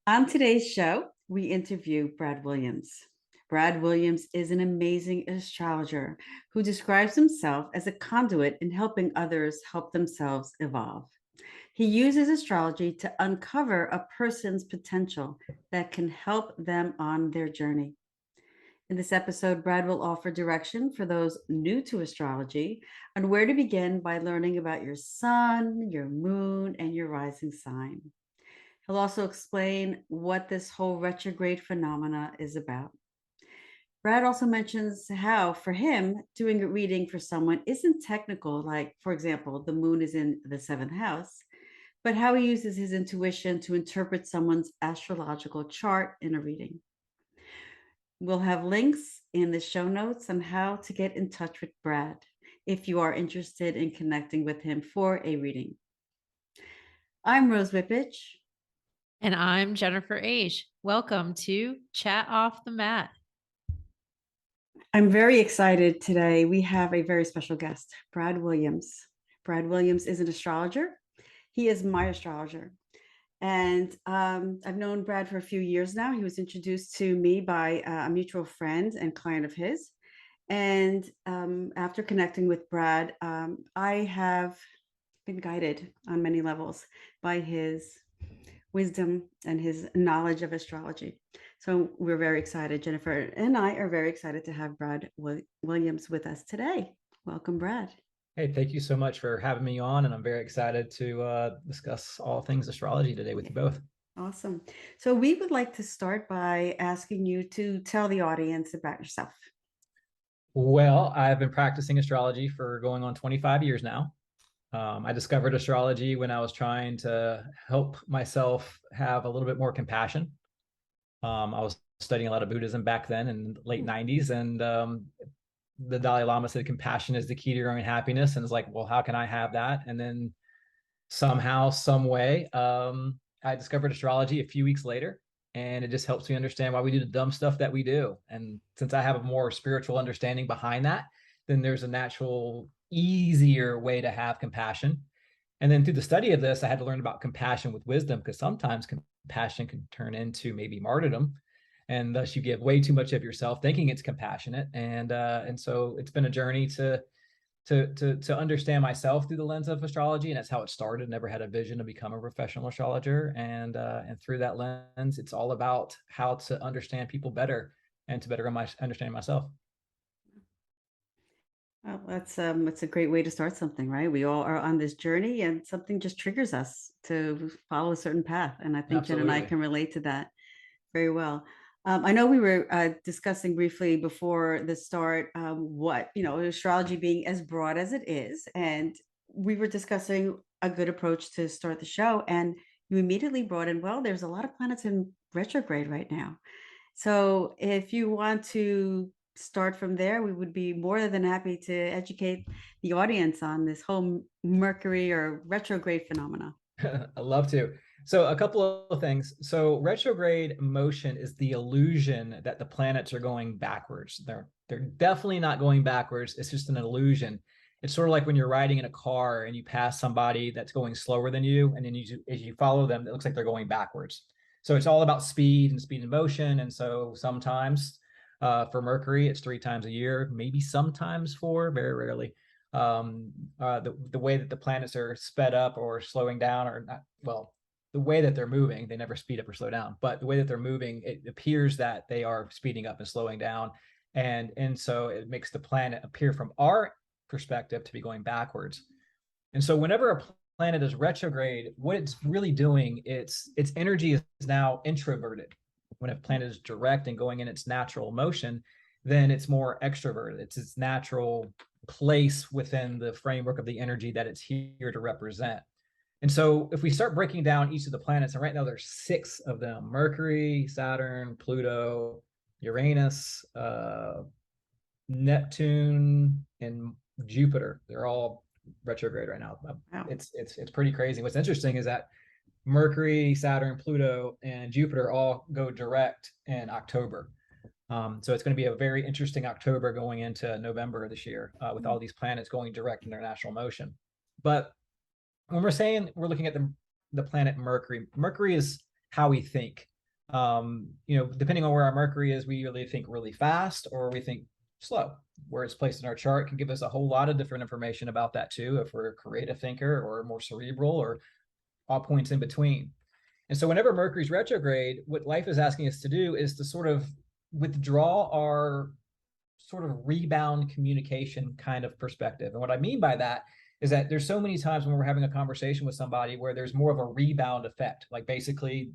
On today's show, we interview Brad Williams. Brad Williams is an amazing astrologer who describes himself as a conduit in helping others help themselves evolve. He uses astrology to uncover a person's potential that can help them on their journey. In this episode, Brad will offer direction for those new to astrology on where to begin by learning about your sun, your moon, and your rising sign. He'll also explain what this whole retrograde phenomena is about. Brad also mentions how, for him, doing a reading for someone isn't technical, like, for example, the moon is in the seventh house, but how he uses his intuition to interpret someone's astrological chart in a reading. We'll have links in the show notes on how to get in touch with Brad if you are interested in connecting with him for a reading. I'm Rose Whippich. And I'm Jennifer Age. Welcome to Chat Off the Mat. I'm very excited today. We have a very special guest, Brad Williams. Brad Williams is an astrologer. He is my astrologer. And I've known Brad for a few years now. He was introduced to me by a mutual friend and client of his. And after connecting with Brad, I have been guided on many levels by his wisdom and his knowledge of astrology. So we're very excited. Jennifer and I are very excited to have Brad Williams with us today. Welcome, Brad. Hey, thank you so much for having me on, and I'm very excited to discuss all things astrology today with you both. Awesome. So we would like to start by asking you to tell the audience about yourself. Well, I've been practicing astrology for going on 25 years now. I discovered astrology when I was trying to help myself have a little bit more compassion. I was studying a lot of Buddhism back then in the late 90s, and the Dalai Lama said compassion is the key to your own happiness. And it's like, well, how can I have that? And then somehow, some way, I discovered astrology a few weeks later, and it just helps me understand why we do the dumb stuff that we do. And since I have a more spiritual understanding behind that, then there's a natural, easier way to have compassion. And then through the study of this, I had to learn about compassion with wisdom, because sometimes compassion can turn into maybe martyrdom, and thus you give way too much of yourself thinking it's compassionate. And so it's been a journey to understand myself through the lens of astrology, and that's how it started. Never had a vision to become a professional astrologer, and through that lens, it's all about how to understand people better and to better understand myself. Well, that's a great way to start something, right? We all are on this journey, and something just triggers us to follow a certain path. And I think Jen and I Absolutely. can relate to that very well. I know we were discussing briefly before the start what, astrology being as broad as it is. And we were discussing a good approach to start the show. And you immediately brought in, well, there's a lot of planets in retrograde right now. So if you want to start from there, we would be more than happy to educate the audience on this whole Mercury or retrograde phenomena. I love to. So a couple of things. So retrograde motion is the illusion that the planets are going backwards. They're definitely not going backwards. It's just an illusion. It's sort of like when you're riding in a car and you pass somebody that's going slower than you, and then as you follow them, it looks like they're going backwards. So it's all about speed and motion. And so sometimes for Mercury, it's 3 times a year, maybe sometimes 4, very rarely. The way that the planets are sped up or slowing down, or not, well, the way that they're moving, they never speed up or slow down, but the way that they're moving, it appears that they are speeding up and slowing down. And so it makes the planet appear from our perspective to be going backwards. And so whenever a planet is retrograde, what it's really doing, its energy is now introverted. When a planet is direct and going in its natural motion, then it's more extroverted. It's its natural place within the framework of the energy that it's here to represent. And so if we start breaking down each of the planets, and right now there's 6 of them: Mercury, Saturn, Pluto, Uranus, Neptune, and Jupiter. They're all retrograde right now. Wow. It's pretty crazy. What's interesting is that Mercury, Saturn, Pluto, and Jupiter all go direct in October. So it's going to be a very interesting October going into November this year with all these planets going direct in their natural motion. But when we're saying we're looking at the planet Mercury, Mercury is how we think. Depending on where our Mercury is, we really think really fast or we think slow. Where it's placed in our chart can give us a whole lot of different information about that too, if we're a creative thinker or more cerebral or all points in between. And so whenever Mercury's retrograde, what life is asking us to do is to sort of withdraw our sort of rebound communication kind of perspective. And what I mean by that is that there's so many times when we're having a conversation with somebody where there's more of a rebound effect. Like basically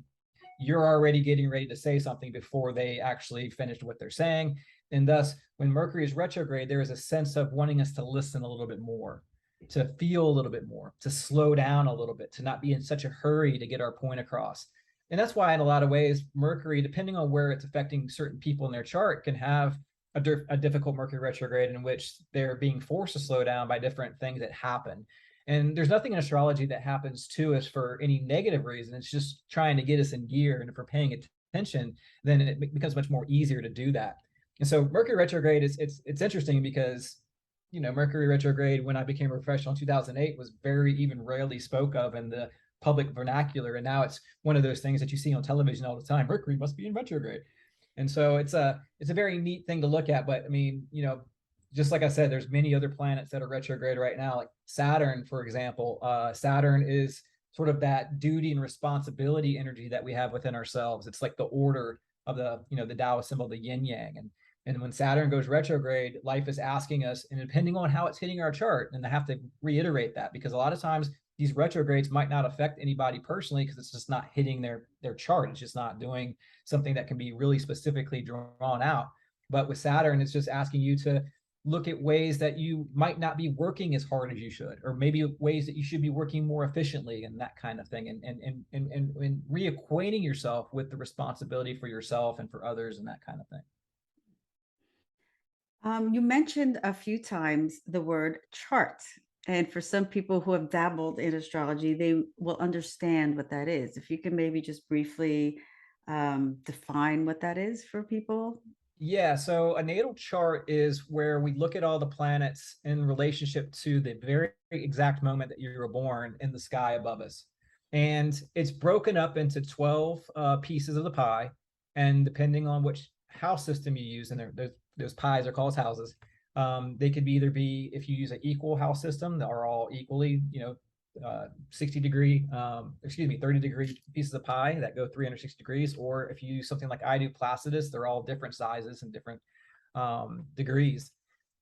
you're already getting ready to say something before they actually finished what they're saying. And thus, when Mercury is retrograde, there is a sense of wanting us to listen a little bit more, to feel a little bit more, to slow down a little bit, to not be in such a hurry to get our point across. And that's why, in a lot of ways, Mercury, depending on where it's affecting certain people in their chart, can have a difficult Mercury retrograde in which they're being forced to slow down by different things that happen. And there's nothing in astrology that happens to us for any negative reason. It's just trying to get us in gear. And if we're paying attention, then it becomes much more easier to do that. And so Mercury retrograde it's interesting because, Mercury retrograde, when I became a professional in 2008, was very even rarely spoke of in the public vernacular. And now it's one of those things that you see on television all the time. Mercury must be in retrograde. And so it's a very neat thing to look at. But I mean, just like I said, there's many other planets that are retrograde right now, like Saturn, for example. Saturn is sort of that duty and responsibility energy that we have within ourselves. It's like the order of the Taoist symbol, the yin yang. And when Saturn goes retrograde, life is asking us, and depending on how it's hitting our chart, and I have to reiterate that because a lot of times these retrogrades might not affect anybody personally because it's just not hitting their chart. It's just not doing something that can be really specifically drawn out. But with Saturn, it's just asking you to look at ways that you might not be working as hard as you should, or maybe ways that you should be working more efficiently and that kind of thing. And reacquainting yourself with the responsibility for yourself and for others and that kind of thing. You mentioned a few times the word chart. And for some people who have dabbled in astrology, they will understand what that is. If you can maybe just briefly define what that is for people. Yeah, so a natal chart is where we look at all the planets in relationship to the very exact moment that you were born in the sky above us. And it's broken up into 12 pieces of the pie. And depending on which house system you use, and those pies are called houses, they could either be, if you use an equal house system that are all equally, 30 degree pieces of pie that go 360 degrees. Or if you use something like I do, Placidus, they're all different sizes and different degrees.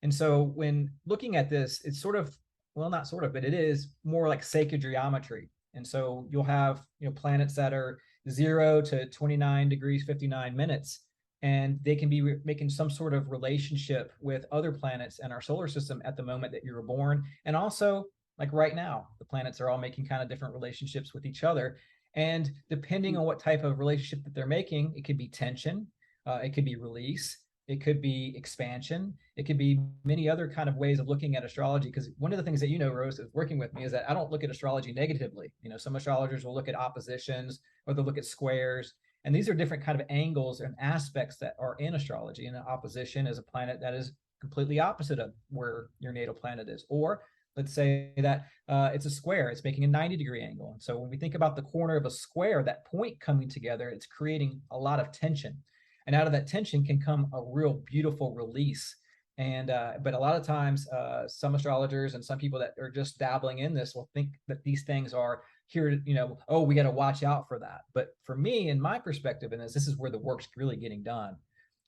And so when looking at this, it's sort of, well, not sort of, but it is more like sacred geometry. And so you'll have, planets that are 0 to 29 degrees, 59 minutes. And they can be making some sort of relationship with other planets in our solar system at the moment that you were born. And also, like right now, the planets are all making kind of different relationships with each other. And depending on what type of relationship that they're making, it could be tension, it could be release, it could be expansion, it could be many other kind of ways of looking at astrology. Because one of the things that Rose, is working with me is that I don't look at astrology negatively. Some astrologers will look at oppositions or they'll look at squares. And these are different kind of angles and aspects that are in astrology. And an opposition is a planet that is completely opposite of where your natal planet is. Or let's say that it's a square, it's making a 90-degree angle. And so when we think about the corner of a square, that point coming together, it's creating a lot of tension. And out of that tension can come a real beautiful release. And but a lot of times, some astrologers and some people that are just dabbling in this will think that these things are here, oh, we got to watch out for that. But for me, in my perspective in this is where the work's really getting done.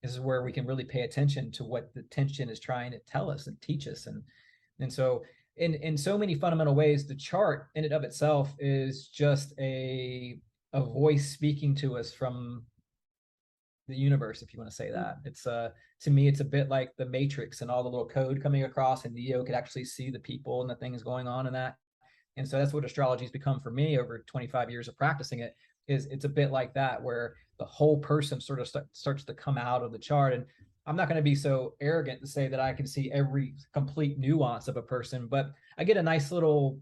This is where we can really pay attention to what the tension is trying to tell us and teach us. And so in so many fundamental ways, the chart in and of itself is just a voice speaking to us from the universe, if you want to say that. It's to me, it's a bit like the Matrix and all the little code coming across, and Neo could actually see the people and the things going on in that. And so that's what astrology has become for me over 25 years of practicing it. Is it's a bit like that, where the whole person sort of starts to come out of the chart. And I'm not going to be so arrogant to say that I can see every complete nuance of a person, but I get a nice little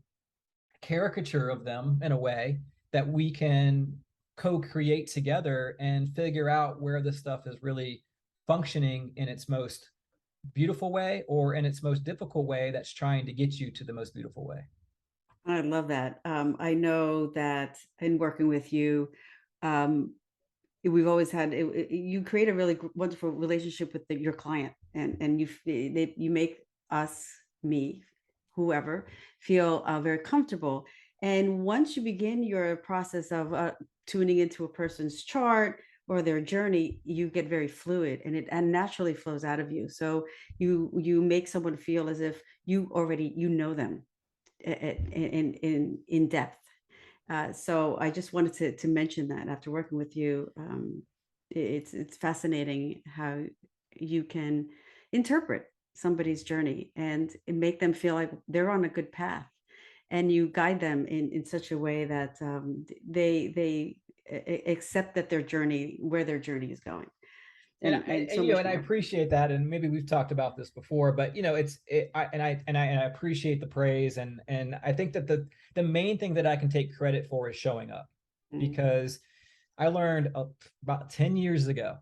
caricature of them in a way that we can co-create together and figure out where this stuff is really functioning in its most beautiful way or in its most difficult way that's trying to get you to the most beautiful way. I love that. I know that in working with you, um, we've always had you create a really wonderful relationship with your client, and you make us, me, whoever, feel very comfortable. And once you begin your process of tuning into a person's chart or their journey, you get very fluid, and it and naturally flows out of you. So you make someone feel as if you know them in depth. So I just wanted to mention that after working with you, it's fascinating how you can interpret somebody's journey and make them feel like they're on a good path, and you guide them in such a way that they accept that where their journey is going, and so And much I more. appreciate that, and maybe we've talked about this before, but I appreciate the praise, and I think that the main thing that I can take credit for is showing up, Mm, because I learned about 10 years ago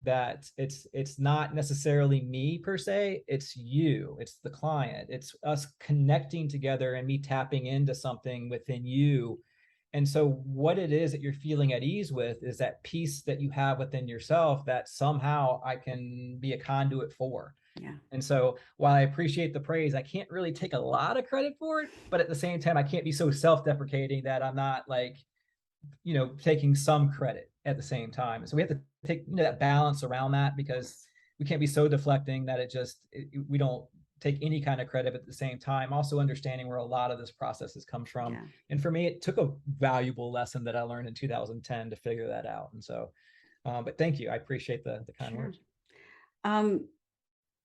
that it's not necessarily me per se, it's you, it's the client, it's us connecting together and me tapping into something within you. And so what it is that you're feeling at ease with is that peace that you have within yourself that somehow I can be a conduit for. yeah, And so while I appreciate the praise, I can't really take a lot of credit for it, but at the same time I can't be so self-deprecating that I'm not like, taking some credit at the same time. So we have to take, that balance around that, because yes, we can't be so deflecting that we don't take any kind of credit, but at the same time also understanding where a lot of this processes comes from. yeah, And for me, it took a valuable lesson that I learned in 2010 to figure that out. And so but thank you, I appreciate the kind sure. words. Um,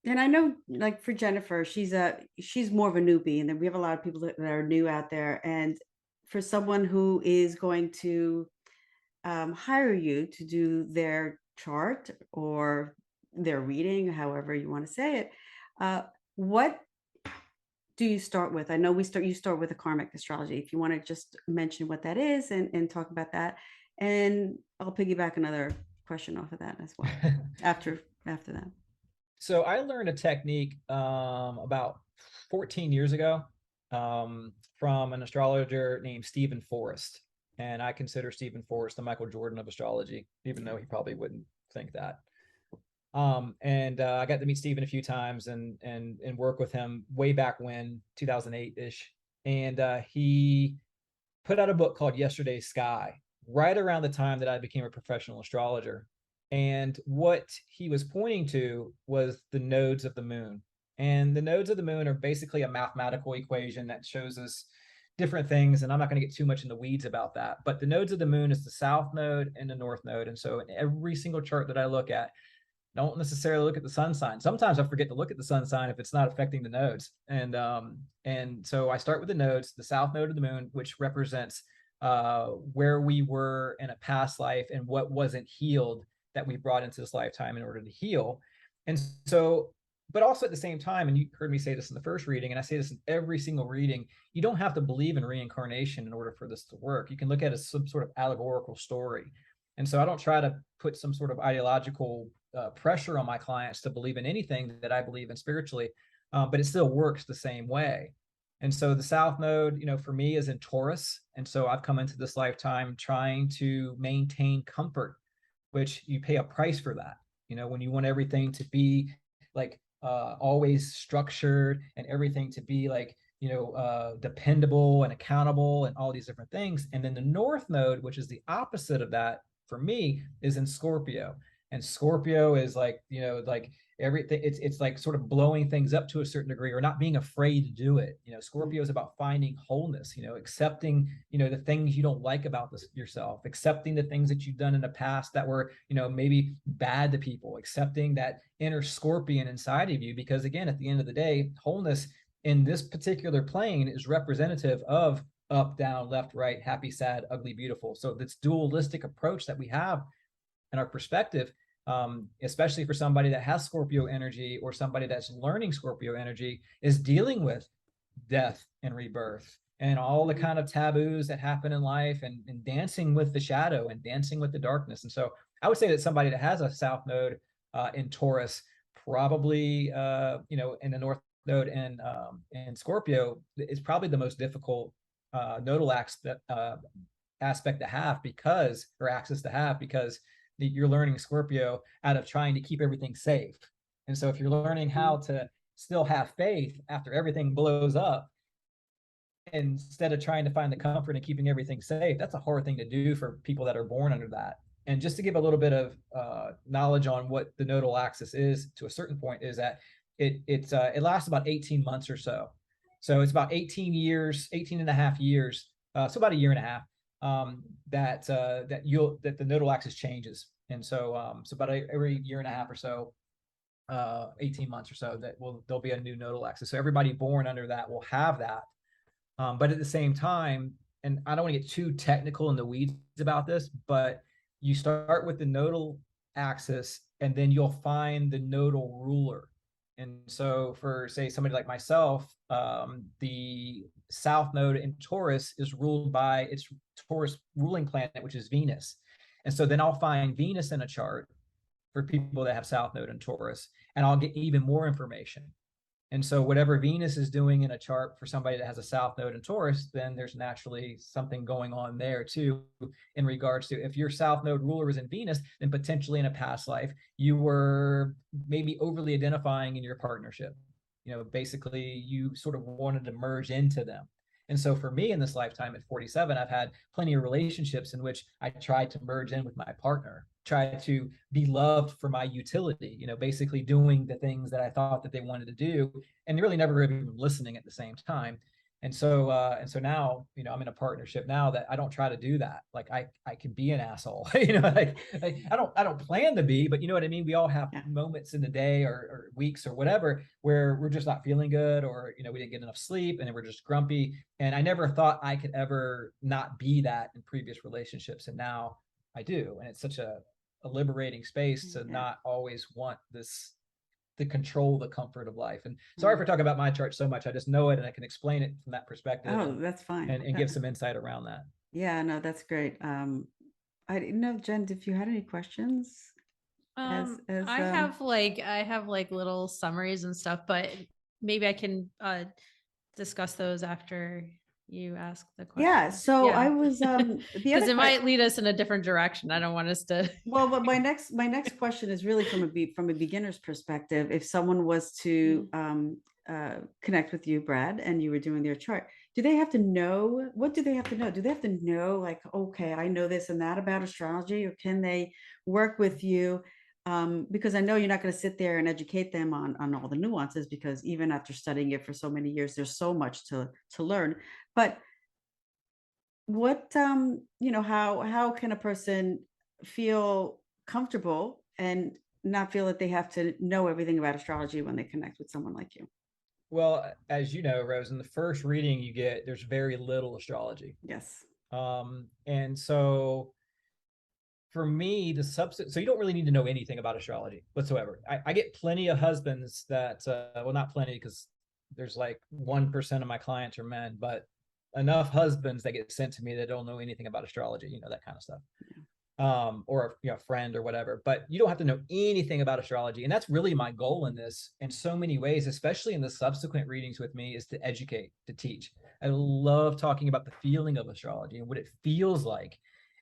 and I know, like for Jennifer, she's more of a newbie, and then we have a lot of people that are new out there. And for someone who is going to hire you to do their chart or their reading, however you want to say it, what do you start with? I know you start with a karmic astrology. If you want to just mention what that is and talk about that, and I'll piggyback another question off of that as well after that. So I learned a technique about 14 years ago from an astrologer named Stephen Forrest. And I consider Stephen Forrest the Michael Jordan of astrology, even though he probably wouldn't think that. And I got to meet Stephen a few times and work with him way back when, 2008-ish. And he put out a book called Yesterday's Sky right around the time that I became a professional astrologer. And what he was pointing to was the nodes of the moon. And the nodes of the moon are basically a mathematical equation that shows us different things. And I'm not going to get too much in the weeds about that. But the nodes of the moon is the south node and the north node. And so in every single chart that I look at, don't necessarily look at the sun sign. Sometimes I forget to look at the sun sign if it's not affecting the nodes. And so I start with the nodes, the south node of the moon, which represents where we were in a past life and what wasn't healed that we brought into this lifetime in order to heal. And so, but also at the same time, and you heard me say this in the first reading, and I say this in every single reading, you don't have to believe in reincarnation in order for this to work. You can look at it as some sort of allegorical story. And so I don't try to put some sort of ideological pressure on my clients to believe in anything that I believe in spiritually, but it still works the same way. And so the South Node, for me is in Taurus. And so I've come into this lifetime trying to maintain comfort, which you pay a price for that. When you want everything to be like always structured and everything to be like, dependable and accountable and all these different things. And then the North Node, which is the opposite of that for me, is in Scorpio. And Scorpio is like, like everything, it's like sort of blowing things up to a certain degree or not being afraid to do it. Scorpio is about finding wholeness, accepting, the things you don't like about yourself, accepting the things that you've done in the past that were, maybe bad to people, accepting that inner scorpion inside of you. Because again, at the end of the day, wholeness in this particular plane is representative of up, down, left, right, happy, sad, ugly, beautiful. So this dualistic approach that we have in our perspective, especially for somebody that has Scorpio energy or somebody that's learning Scorpio energy, is dealing with death and rebirth and all the kind of taboos that happen in life and dancing with the shadow and dancing with the darkness. And so I would say that somebody that has a South Node in Taurus, probably, in the North Node and Scorpio, is probably the most difficult nodal aspect to have, because, or axis to have, because you're learning Scorpio out of trying to keep everything safe. And so if you're learning how to still have faith after everything blows up, instead of trying to find the comfort in keeping everything safe, that's a hard thing to do for people that are born under that. And just to give a little bit of knowledge on what the nodal axis is to a certain point, is that it lasts about 18 months or so. So it's about 18 years, 18 and a half years, so about a year and a half, that the nodal axis changes. And so about every year and a half or so, 18 months or so, there'll be a new nodal axis. So everybody born under that will have that. But at the same time, and I don't want to get too technical in the weeds about this, but you start with the nodal axis and then you'll find the nodal ruler. And so for, say, somebody like myself, the south node in Taurus is ruled by its Taurus ruling planet, which is Venus. And so then I'll find Venus in a chart for people that have south node in Taurus, and I'll get even more information. And so whatever Venus is doing in a chart for somebody that has a south node in Taurus, then there's naturally something going on there too, in regards to, if your south node ruler is in Venus, then potentially in a past life, you were maybe overly identifying in your partnership. Basically you sort of wanted to merge into them. And so for me in this lifetime at 47, I've had plenty of relationships in which I tried to merge in with my partner, try to be loved for my utility, basically doing the things that I thought that they wanted to do, and really never even listening at the same time. And so now, I'm in a partnership now that I don't try to do that. Like I can be an asshole, like I don't plan to be, but you know what I mean? We all have moments in the day or weeks or whatever, where we're just not feeling good, or, we didn't get enough sleep and then we're just grumpy. And I never thought I could ever not be that in previous relationships. And now I do. And it's such a liberating space to not always want to control the comfort of life. And sorry for talking about my chart so much. I just know it and I can explain it from that perspective. Oh, that's fine. And give some insight around that. Yeah, no, that's great. I didn't know, Jen, if you had any questions. I have little summaries and stuff, but maybe I can discuss those after you ask the question. Yeah. So I was because it might lead us in a different direction. I don't want us to. Well, but my next question is really from a beginner's perspective. If someone was to connect with you, Brad, and you were doing their chart, do they have to know? What do they have to know? Do they have to know, like, okay, I know this and that about astrology, or can they work with you? Because I know you're not going to sit there and educate them on all the nuances, because even after studying it for so many years, there's so much to learn. But what, how can a person feel comfortable and not feel that they have to know everything about astrology when they connect with someone like you? Well, as you know, Rose, in the first reading you get, there's very little astrology. Yes. And so for me, so you don't really need to know anything about astrology whatsoever. I get plenty of husbands that, well, not plenty, because there's like 1% of my clients are men, but enough husbands that get sent to me that don't know anything about astrology, that kind of stuff. Or a friend or whatever, but you don't have to know anything about astrology. And that's really my goal in this, in so many ways, especially in the subsequent readings with me, is to educate, to teach. I love talking about the feeling of astrology and what it feels like.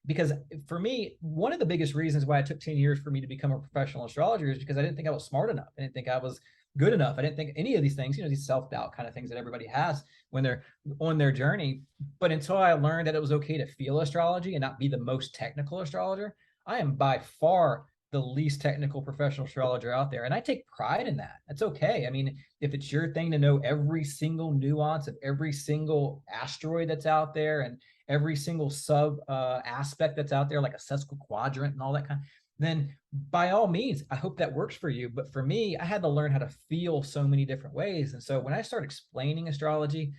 Because for me, one of the biggest reasons why it took 10 years for me to become a professional astrologer is because I didn't think I was smart enough. I didn't think I was good enough. I didn't think any of these things, these self-doubt kind of things that everybody has when they're on their journey. But until I learned that it was okay to feel astrology and not be the most technical astrologer, I am by far the least technical professional astrologer out there. And I take pride in that. That's okay. I mean, if it's your thing to know every single nuance of every single asteroid that's out there and every single sub aspect that's out there, like a sesquiquadrant and all that kind, then by all means, I hope that works for you. But for me, I had to learn how to feel so many different ways. And so when I start explaining astrology,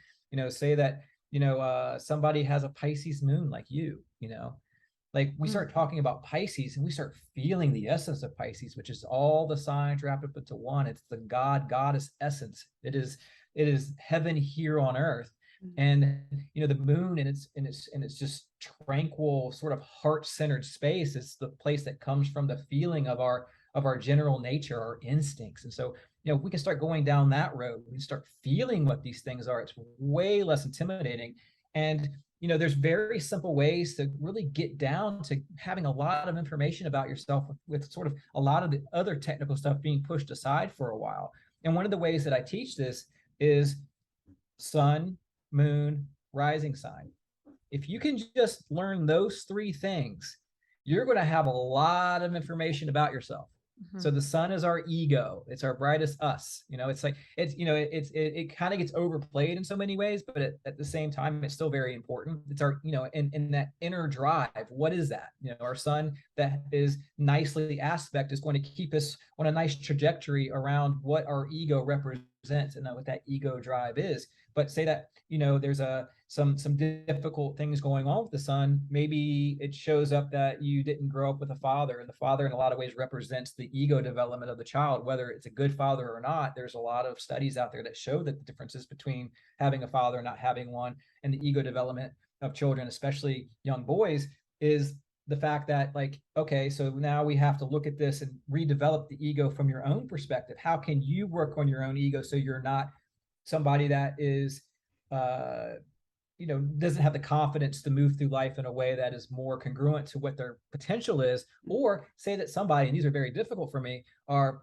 say that, somebody has a Pisces moon like like we start talking about Pisces and we start feeling the essence of Pisces, which is all the signs wrapped up into one. It's the goddess essence. It is heaven here on earth. And the moon and it's just tranquil, sort of heart-centered space. It's the place that comes from the feeling of our general nature, our instincts. And so we can start going down that road. We can start feeling what these things are. It's way less intimidating. And there's very simple ways to really get down to having a lot of information about yourself with sort of a lot of the other technical stuff being pushed aside for a while. And one of the ways that I teach this is sun, moon, rising sign. If you can just learn those three things, you're going to have a lot of information about yourself. So the sun is our ego. It's our brightest us. It's like, it kind of gets overplayed in so many ways, but at the same time, it's still very important. It's our, in that inner drive. What is that? Our sun that is nicely aspect is going to keep us on a nice trajectory around what our ego represents and what that ego drive is. But say that, there's some difficult things going on with the sun. Maybe it shows up that you didn't grow up with a father, and the father in a lot of ways represents the ego development of the child, whether it's a good father or not. There's a lot of studies out there that show that the differences between having a father and not having one and the ego development of children, especially young boys, is the fact that, like, okay, so now we have to look at this and redevelop the ego from your own perspective. How can you work on your own ego so you're not somebody that is doesn't have the confidence to move through life in a way that is more congruent to what their potential is? Or say that somebody, and these are very difficult for me, are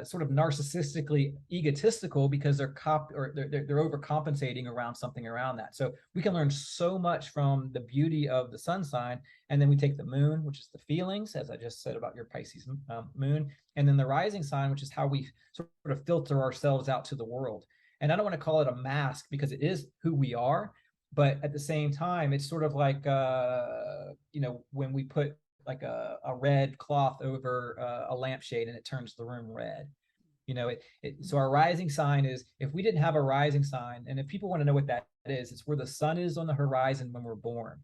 sort of narcissistically egotistical because they're overcompensating around something around that. So we can learn so much from the beauty of the sun sign, and then we take the moon, which is the feelings, as I just said about your Pisces moon, and then the rising sign, which is how we sort of filter ourselves out to the world. And I don't want to call it a mask because it is who we are, but at the same time, it's sort of like, when we put like a red cloth over a lampshade and it turns the room red. So our rising sign is, if we didn't have a rising sign, and if people want to know what that is, it's where the sun is on the horizon when we're born.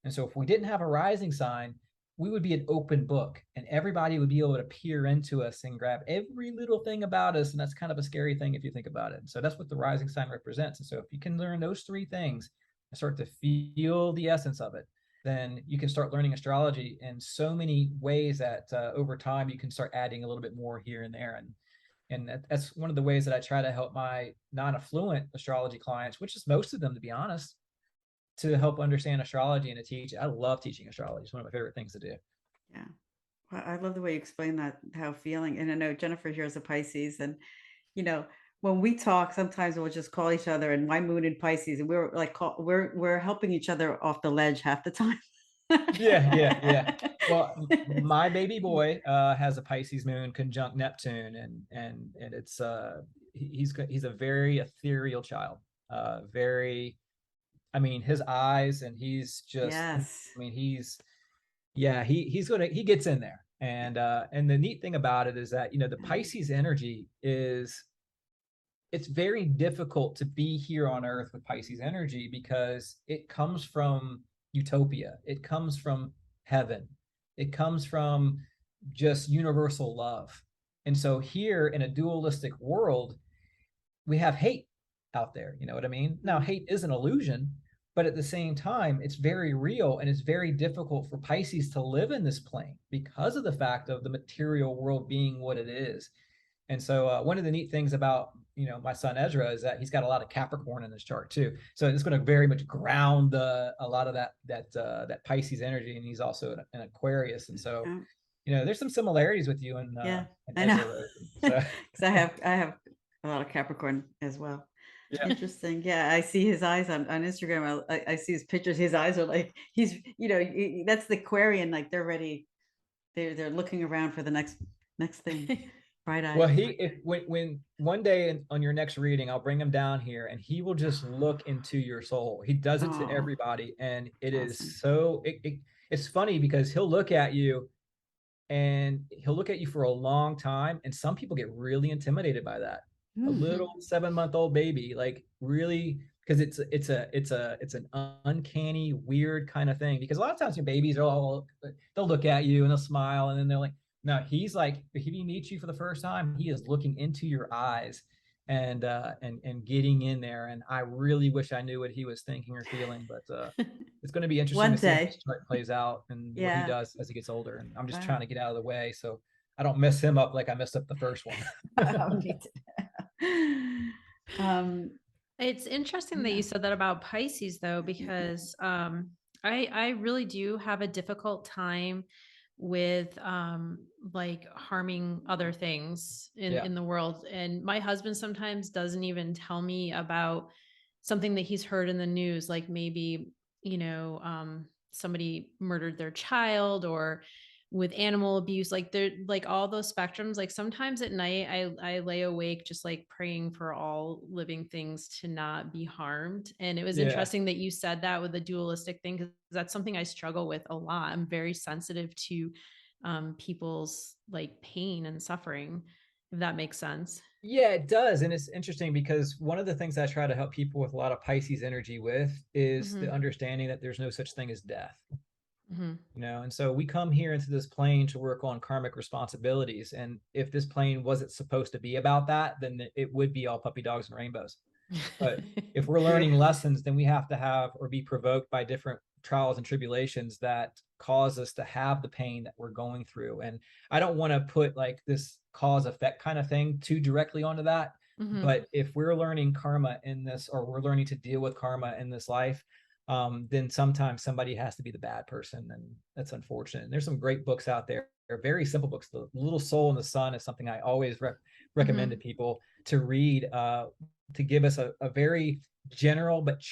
And so if we didn't have a rising sign, we would be an open book, and everybody would be able to peer into us and grab every little thing about us. And that's kind of a scary thing if you think about it. So that's what the rising sign represents. And so if you can learn those three things and start to feel the essence of it, then you can start learning astrology in so many ways that over time you can start adding a little bit more here and there. And that's one of the ways that I try to help my non-affluent astrology clients, which is most of them, to be honest, to help understand astrology and to teach. I love teaching astrology. It's one of my favorite things to do. Yeah. Well, I love the way you explain that, how feeling. And I know Jennifer here is a Pisces, and when we talk, sometimes we'll just call each other, and my moon in Pisces, and we're like, we're helping each other off the ledge half the time. Yeah. Well, my baby boy has a Pisces moon conjunct Neptune, and it's he's a very ethereal child. Very, I mean, his eyes, and he's just, yes. I mean, he gets in there. And the neat thing about it is that, the Pisces energy it's very difficult to be here on Earth with Pisces energy because it comes from utopia. It comes from heaven. It comes from just universal love. And so here in a dualistic world, we have hate out there. You know what I mean? Now, hate is an illusion, but at the same time, it's very real, and it's very difficult for Pisces to live in this plane because of the fact of the material world being what it is. And so one of the neat things about, my son Ezra is that he's got a lot of Capricorn in his chart too. So it's going to very much ground a lot of that Pisces energy, and he's also an Aquarius. And so, there's some similarities with you and I Ezra. know. Because I have a lot of Capricorn as well. Yeah. Interesting. Yeah, I see his eyes on Instagram. I see his pictures. His eyes are like, he's, that's the Aquarian. Like they're ready. They're looking around for the next thing. Bright eyes. Well, when one day on your next reading, I'll bring him down here, and he will just look into your soul. He does it to everybody, and it is so. It's funny because he'll look at you, and he'll look at you for a long time, and some people get really intimidated by that. A little 7-month-old baby, like, really, because it's an uncanny, weird kind of thing. Because a lot of times your babies they'll look at you and they'll smile, and then they're like, no, he's like, if he meets you for the first time, he is looking into your eyes and getting in there. And I really wish I knew what he was thinking or feeling, but it's going to be interesting to see how this chart plays out and what he does as he gets older. And I'm just trying to get out of the way so I don't mess him up like I messed up the first one. It's interesting that Yeah. you said that about Pisces though, because I really do have a difficult time with like harming other things Yeah. in the world. And my husband sometimes doesn't even tell me about something that he's heard in the news, like maybe, somebody murdered their child, or with animal abuse, like they're like all those spectrums. Like sometimes at night I lay awake just like praying for all living things to not be harmed. And it was Yeah. interesting that you said that with the dualistic thing, because that's something I struggle with a lot. I'm very sensitive to people's like pain and suffering, if that makes sense. Yeah, it does. And it's interesting because one of the things I try to help people with a lot of Pisces energy with is the Hmm. understanding that there's no such thing as death. Hmm. And so we come here into this plane to work on karmic responsibilities. And if this plane wasn't supposed to be about that, then it would be all puppy dogs and rainbows. But if we're Yeah. learning lessons, then we have to have or be provoked by different trials and tribulations that cause us to have the pain that we're going through. And I don't want to put like this cause effect kind of thing too directly onto that. Hmm. But if we're learning karma in this, or we're learning to deal with karma in this life, then sometimes somebody has to be the bad person. And that's unfortunate. And there's some great books out there. They're very simple books. The Little Soul in the Sun is something I always recommend to Hmm. people to read, to give us a very general but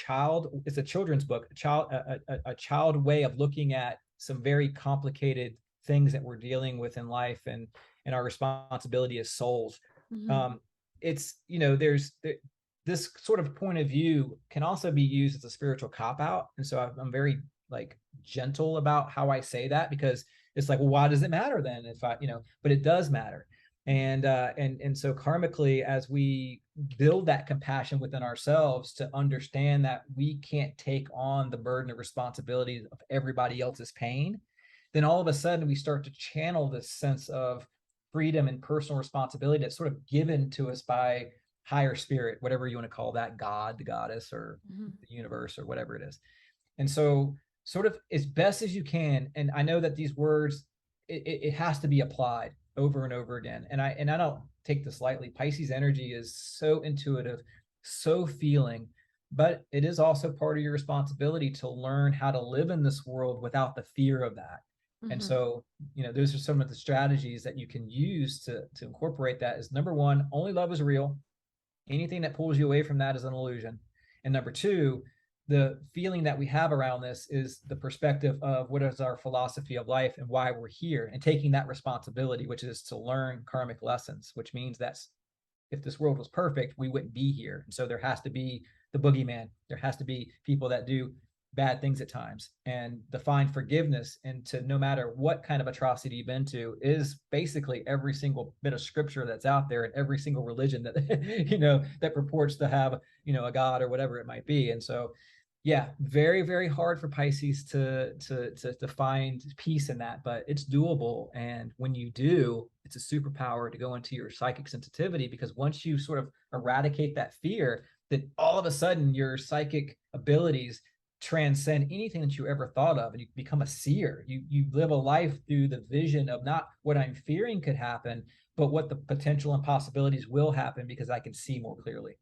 it's a children's book, a child way of looking at some very complicated things that we're dealing with in life, and our responsibility as souls. Hmm. um it's this sort of point of view can also be used as a spiritual cop out, and so I'm very like gentle about how I say that, because it's like, well, why does it matter then if but it does matter. And so karmically, as we build that compassion within ourselves to understand that we can't take on the burden of responsibility of everybody else's pain, then all of a sudden we start to channel this sense of freedom and personal responsibility that's sort of given to us by higher spirit, whatever you want to call that, God, the goddess, or Hmm. the universe, or whatever it is. And so, sort of as best as you can, and I know that these words, it has to be applied over and over again. And I don't take this lightly. Pisces energy is so intuitive, so feeling, but it is also part of your responsibility to learn how to live in this world without the fear of that. And Hmm. so, those are some of the strategies that you can use to incorporate that. Is number one, only love is real. Anything that pulls you away from that is an illusion. And number two, the feeling that we have around this is the perspective of what is our philosophy of life and why we're here, and taking that responsibility, which is to learn karmic lessons, which means that if this world was perfect, we wouldn't be here. And so there has to be the boogeyman. There has to be people that do bad things at times, and the find forgiveness into no matter what kind of atrocity you've been to is basically every single bit of scripture that's out there, and every single religion that that purports to have a god or whatever it might be. And so yeah, very, very hard for Pisces to find peace in that, but it's doable. And when you do, it's a superpower to go into your psychic sensitivity, because once you sort of eradicate that fear, then all of a sudden your psychic abilities transcend anything that you ever thought of, and you become a seer. You live a life through the vision of not what I'm fearing could happen, but what the potential and possibilities will happen, because I can see more clearly.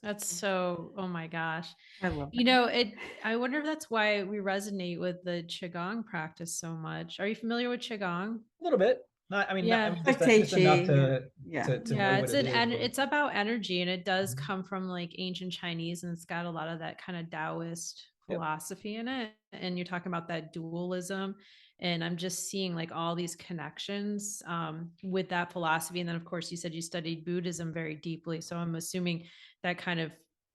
That's so, oh my gosh. I love You that. know, it, I wonder if that's why we resonate with the Qigong practice so much. Are you familiar with Qigong? A little bit. Not, I mean, not, I Yeah. mean, Like Tai just Chi. enough Yeah. to Yeah. to know Yeah, what it is. But it's about energy, and it does Mhm. come from like ancient Chinese, and it's got a lot of that kind of Taoist Yep. philosophy in it. And you're talking about that dualism, and I'm just seeing like all these connections with that philosophy. And then of course you said you studied Buddhism very deeply, so I'm assuming that kind of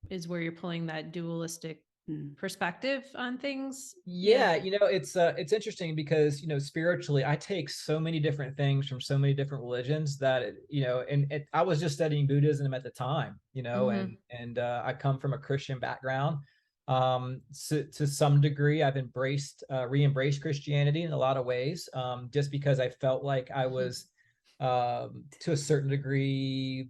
is where you're pulling that dualistic Mm. perspective on things. Yeah. Yeah, it's interesting because spiritually, I take so many different things from so many different religions that I was just studying Buddhism at the time, Hmm. and I come from a Christian background. So, to some degree, I've re-embraced Christianity in a lot of ways, just because I felt like I was, to a certain degree,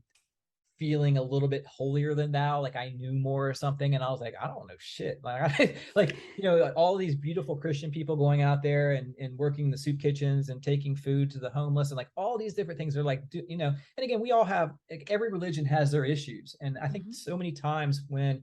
feeling a little bit holier than thou, like I knew more or something. And I was like, I don't know shit. Like, like, you know, all these beautiful Christian people going out there and working the soup kitchens and taking food to the homeless and like all these different things are like, you know, and again, we all have, like, every religion has their issues. And I think so many times when,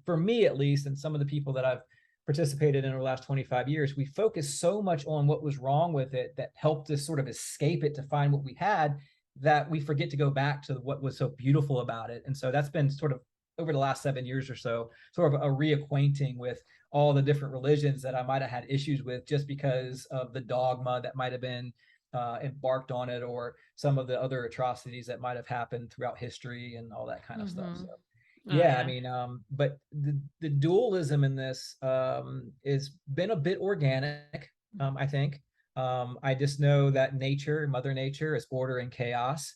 for me at least, and some of the people that I've participated in over the last 25 years, we focused so much on what was wrong with it that helped us sort of escape it to find what we had, that we forget to go back to what was so beautiful about it. And so that's been sort of over the last 7 years or so, sort of a reacquainting with all the different religions that I might have had issues with just because of the dogma that might have been embarked on it, or some of the other atrocities that might have happened throughout history and all that kind of stuff. So Oh, yeah, I yeah. mean, but the dualism in this is been a bit organic, I think. I just know that nature, Mother Nature, is order and chaos.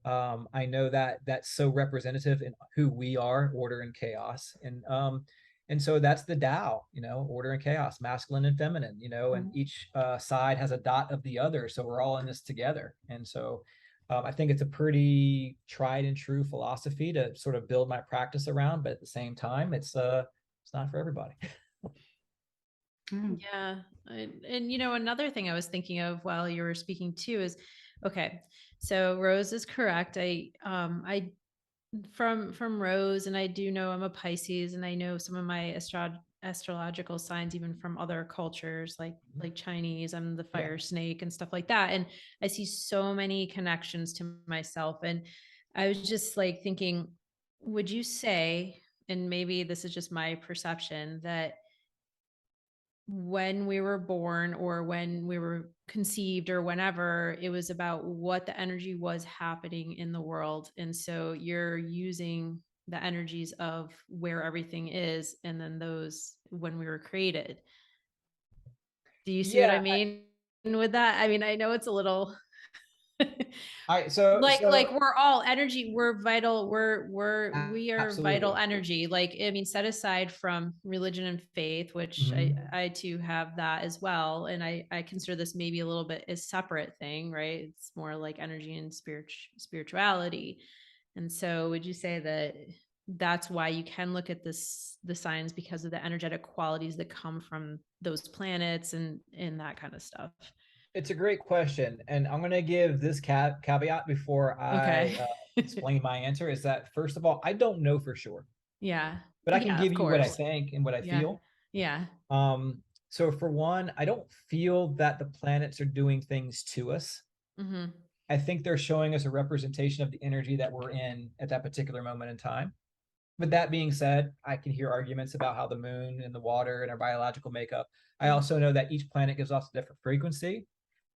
I know that that's so representative in who we are, order and chaos. And so that's the Tao, you know, order and chaos, masculine and feminine, you know, and each side has a dot of the other. So we're all in this together. And so I think it's a pretty tried and true philosophy to sort of build my practice around, but at the same time, it's not for everybody. Yeah. And you know, another thing I was thinking of while you were speaking too is, okay, so Rose is correct. I from Rose, and I do know I'm a Pisces, and I know some of my astrological signs even from other cultures like Chinese. I'm the fire snake and stuff like that. And I see so many connections to myself. And I was just like thinking, would you say, and maybe this is just my perception, that when we were born or when we were conceived or whenever, it was about what the energy was happening in the world, and so you're using the energies of where everything is, and then those when we were created. Do you see what I Yeah, mean with that? I mean, I know it's a little I so like we're all energy, we're vital, we are vital absolutely. energy. Like, I mean, set aside from religion and faith, which Mhm. I too have that as well, and I consider this maybe a little bit a separate thing, right? It's more like energy and spirituality. And so would you say that that's why you can look at the signs, because of the energetic qualities that come from those planets and that kind of stuff? It's a great question, and I'm going to give this caveat before Okay. I explain my answer. Is that, first of all, I don't know for sure, Yeah. but I can Yeah, give of you what I course. think and what I Yeah. feel. Yeah. So for one, I don't feel that the planets are doing things to us. Mhm. I think they're showing us a representation of the energy that we're in at that particular moment in time. But that being said, I can hear arguments about how the moon and the water and our biological makeup. I also know that each planet gives off a different frequency.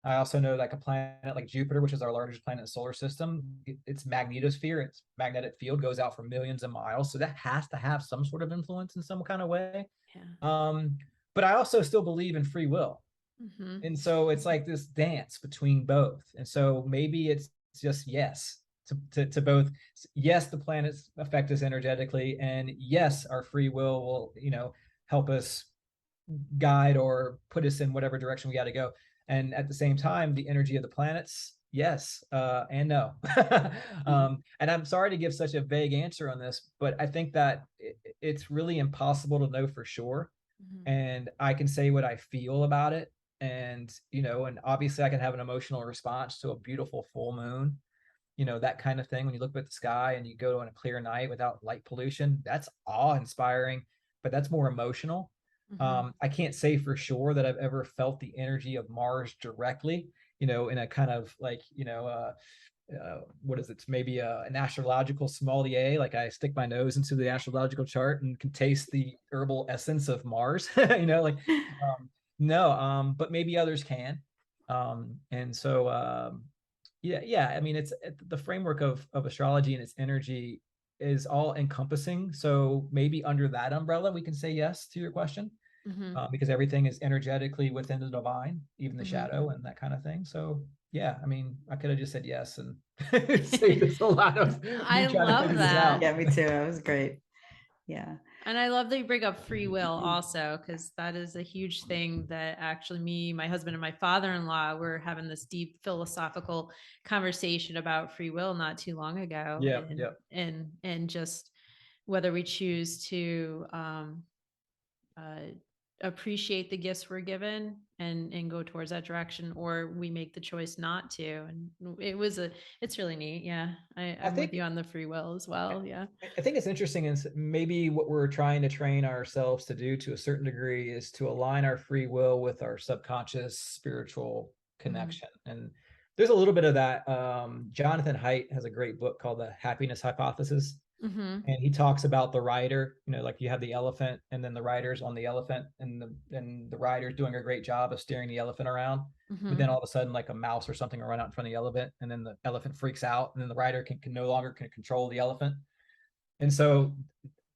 I also know like a planet like Jupiter, which is our largest planet in the solar system, its magnetosphere, its magnetic field goes out for millions of miles. So that has to have some sort of influence in some kind of way. Yeah. Um, but I also still believe in free will. Mhm. And so it's like this dance between both. And so maybe it's just yes to both. Yes, the planets affect us energetically, and yes, our free will, you know, help us guide or put us in whatever direction we got to go. And at the same time, the energy of the planets, yes, and no. And I'm sorry to give such a vague answer on this, but I think that it's really impossible to know for sure. Mhm. And I can say what I feel about it. And, you know, and obviously I can have an emotional response to a beautiful full moon, you know, that kind of thing. When you look up at the sky and you go on a clear night without light pollution, that's awe inspiring, but that's more emotional. Mhm. I can't say for sure that I've ever felt the energy of Mars directly, you know, in a kind of like, you know, what is it? It's maybe an astrological sommelier. Like I stick my nose into the astrological chart and can taste the herbal essence of Mars, you know, like, no, but maybe others can. And so, yeah, I mean, it's the framework of astrology and its energy is all encompassing. So maybe under that umbrella, we can say yes to your question, Mhm. because everything is energetically within the divine, even the Mhm. shadow and that kind of thing. So yeah, I mean, I could have just said yes and saved us a lot of me I trying to love figure this that. out. Yeah, me too. That was great. Yeah. And I love that you bring up free will also, because that is a huge thing that actually me, my husband, and my father-in-law were having this deep philosophical conversation about free will not too long ago. Yeah, And yeah. and just whether we choose to uh, appreciate the gifts we're given and go towards that direction, or we make the choice not to. And it's really neat. Yeah. I I'm with think you on the free will as well. Yeah. I think it's interesting, is maybe what we're trying to train ourselves to do to a certain degree is to align our free will with our subconscious spiritual connection. And there's a little bit of that. Jonathan Haidt has a great book called The Happiness Hypothesis. Mm-hmm. And he talks about the rider, like you have the elephant and then the rider's on the elephant, and the rider's doing a great job of steering the elephant around. But then all of a sudden, like a mouse or something will run out in front of the elephant, and then the elephant freaks out, and then the rider can no longer control the elephant. And so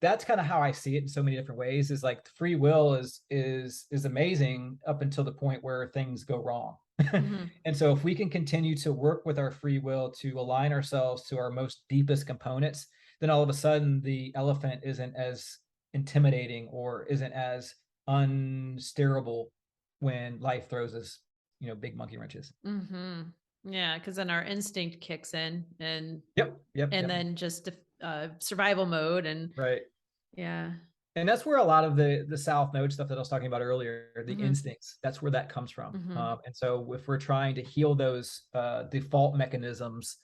that's kind of how I see it in so many different ways, is like free will is amazing up until the point where things go wrong. And so if we can continue to work with our free will to align ourselves to our most deepest components, then all of a sudden the elephant isn't as intimidating or isn't as unsteerable when life throws us, big monkey wrenches. Yeah, because then our instinct kicks in, and Yep. then just survival mode, and Right. yeah. And that's where a lot of the South Node stuff that I was talking about earlier, the instincts, that's where that comes from. And so if we're trying to heal those default mechanisms,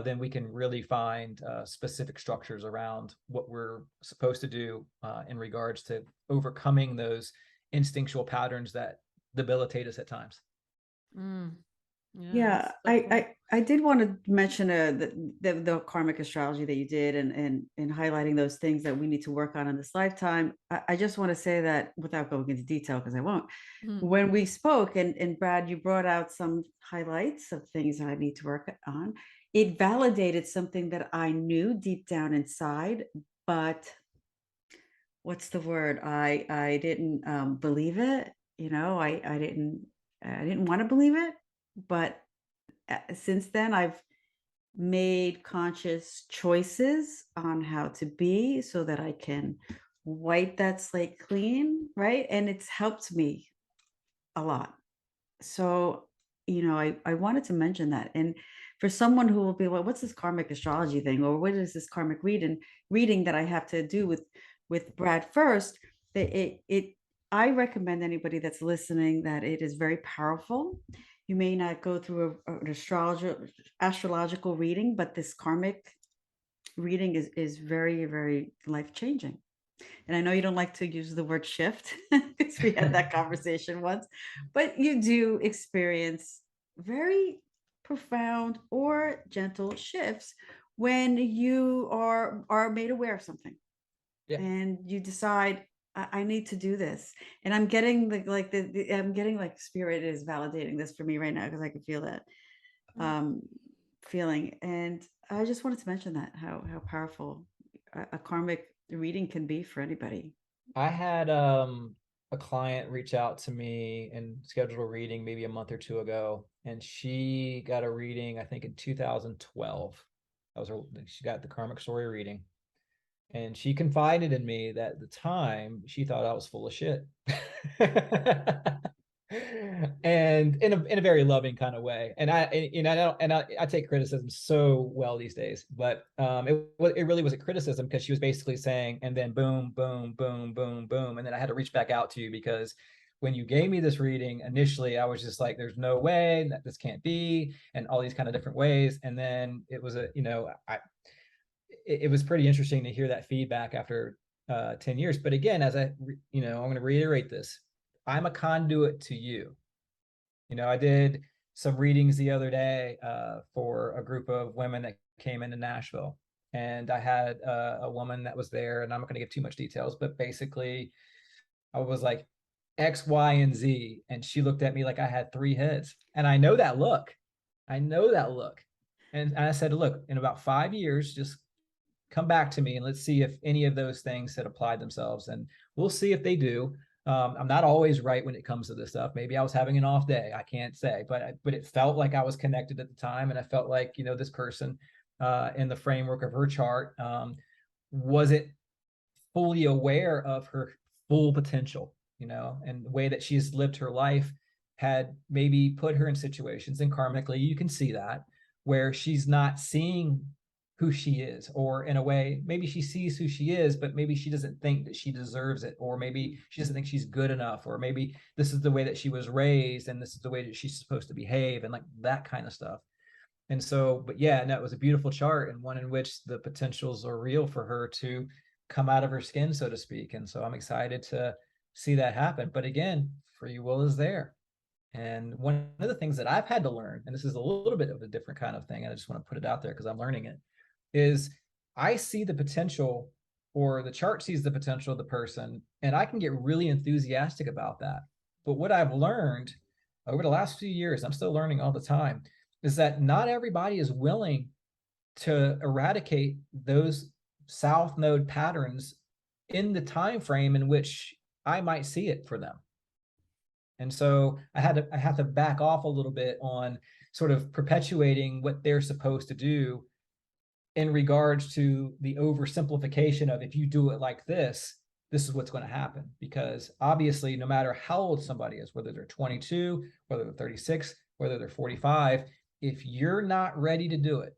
then we can really find specific structures around what we're supposed to do in regards to overcoming those instinctual patterns that debilitate us at times. Yeah, that's so cool. I did want to mention the karmic astrology that you did, and highlighting those things that we need to work on in this lifetime. I just want to say that, without going into detail, because I won't. When we spoke, and Brad, you brought out some highlights of things that I need to work on. It validated something that I knew deep down inside, but what's the word? I didn't believe it. I didn't want to believe it, but since then I've made conscious choices on how to be, so that I can wipe that slate clean, right? And it's helped me a lot. So, I wanted to mention that. And for someone who will be, well, what's this karmic astrology thing, or what is this karmic reading that I have to do with Brad first? That I recommend anybody that's listening that it is very powerful. You may not go through an astrological reading, but this karmic reading is very, very life changing. And I know you don't like to use the word shift, because we had that conversation once, but you do experience very profound or gentle shifts when you are made aware of something. Yeah. And you decide, I need to do this. And I'm getting I'm getting like spirit is validating this for me right now, because I can feel that feeling. And I just wanted to mention that, how powerful a karmic reading can be for anybody. I had a client reach out to me and schedule a reading maybe a month or two ago, and she got a reading, I think, in 2012. She got the karmic story reading, and she confided in me that at the time she thought I was full of shit. And in a very loving kind of way. And I take criticism so well these days, but it really was a criticism, because she was basically saying, and then boom, boom, boom, boom, boom, and then I had to reach back out to you, because when you gave me this reading initially, I was just like, there's no way that this can't be, and all these kind of different ways. And then it was it was pretty interesting to hear that feedback after 10 years. But again, I'm going to reiterate this. I'm a conduit to you. I did some readings the other day for a group of women that came into Nashville. And I had a woman that was there, and I'm not going to give too much details, but basically I was like X, Y, and Z. And she looked at me like I had 3 heads. And I know that look. And I said, look, in about 5 years, just come back to me and let's see if any of those things had applied themselves. And we'll see if they do. I'm not always right when it comes to this stuff. Maybe I was having an off day. I can't say, but it felt like I was connected at the time. And I felt like, this person in the framework of her chart wasn't fully aware of her full potential, and the way that she's lived her life had maybe put her in situations, and karmically you can see that, where she's not seeing who she is, or in a way maybe she sees who she is, but maybe she doesn't think that she deserves it, or maybe she doesn't think she's good enough, or maybe this is the way that she was raised and this is the way that she's supposed to behave, and like that kind of stuff. And so, but yeah, no, it was a beautiful chart, and one in which the potentials are real for her to come out of her skin, so to speak. And so I'm excited to see that happen. But again, free will is there. And one of the things that I've had to learn, and this is a little bit of a different kind of thing, and I just want to put it out there because I'm learning it, is I see the potential, or the chart sees the potential of the person, and I can get really enthusiastic about that. But what I've learned over the last few years, I'm still learning all the time, is that not everybody is willing to eradicate those south node patterns in the time frame in which I might see it for them. And so I have to back off a little bit on sort of perpetuating what they're supposed to do in regards to the oversimplification of, if you do it like this is what's going to happen. Because obviously, no matter how old somebody is, whether they're 22, whether they're 36, whether they're 45, if you're not ready to do it,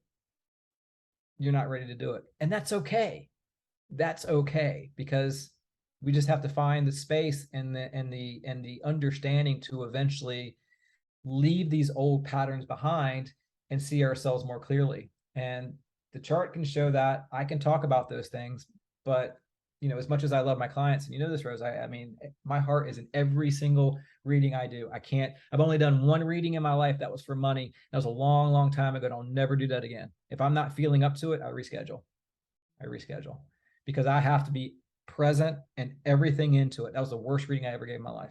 you're not ready to do it. And that's okay. That's okay, because we just have to find the space and the understanding to eventually leave these old patterns behind and see ourselves more clearly. And the chart can show that. I can talk about those things, but as much as I love my clients, and this, Rose, I mean, my heart is in every single reading I do. I've only done one reading in my life that was for money. That was a long, long time ago, and I'll never do that again. If I'm not feeling up to it, I reschedule, because I have to be present and everything into it. That was the worst reading I ever gave in my life.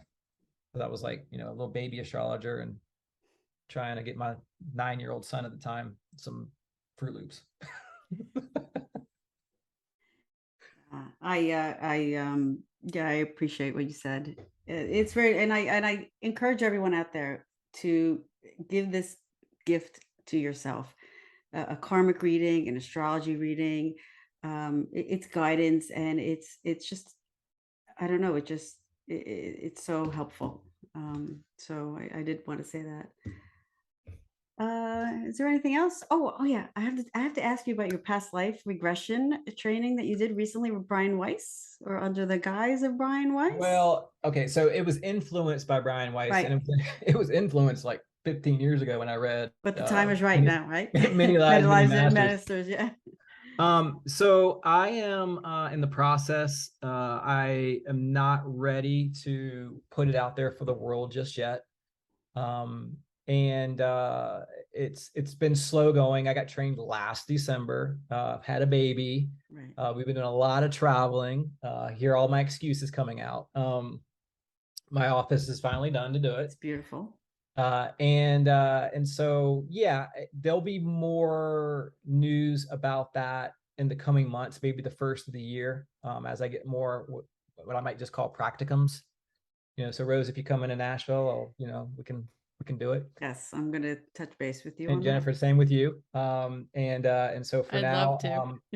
That was like, a little baby astrologer and trying to get my 9-year-old son at the time some Fruit Loops. I appreciate what you said. It's very, and I encourage everyone out there to give this gift to yourself, a karmic reading, an astrology reading. It's guidance, and it's just, I don't know, it's so helpful. So I did want to say that. Is there anything else? Oh yeah. I have to ask you about your past life regression training that you did recently with Brian Weiss, or under the guise of Brian Weiss. Well, okay. So it was influenced by Brian Weiss, right. And it was influenced like 15 years ago when I read. But the time is right now, right? Many Lives, Many Masters. Yeah. So I am in the process. I am not ready to put it out there for the world just yet. And it's been slow going. I got trained last December, had a baby. Right. We've been doing a lot of traveling. Hear all my excuses coming out. My office is finally done to do it. It's beautiful. And so, yeah, there'll be more news about that in the coming months, maybe the first of the year, as I get more what I might just call practicums. So Rose, if you come into Nashville, we can do it. Yes, I'm going to touch base with you. And Jennifer, same with you. And so for now,